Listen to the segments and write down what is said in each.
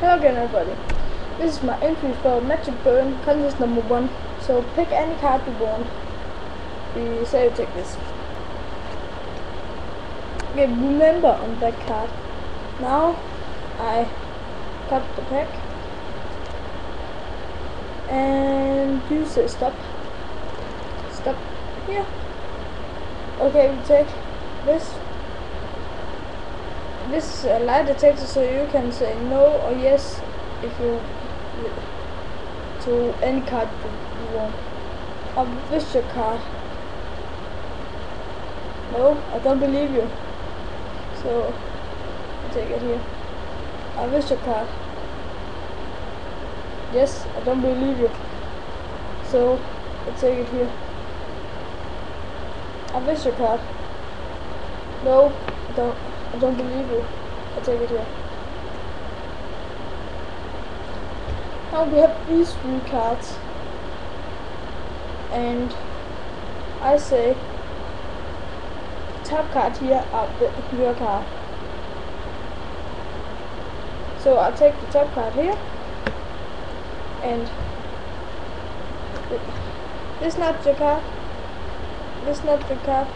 Hello again everybody. This is my entry for Magic Burn contest number 1. So pick any card you want. We say you take this. Okay, remember on that card. Now I cut the pack and use the stop here. Okay, we take this. This is a lie detector, so you can say no or yes if you to any card you want. I'll wish your card. No, I don't believe you. So I take it here. I wish your card. Yes, I don't believe you. So I take it here. I wish your card. No, I don't believe you. I take it here. Now we have these 3 cards, and I say top card here are your card. So I take the top card here, and this not your card. This not your card.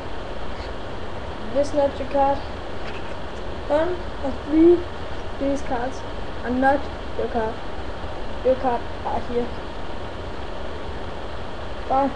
This not your card. One of these cards are not your card. Your card are here. Bye.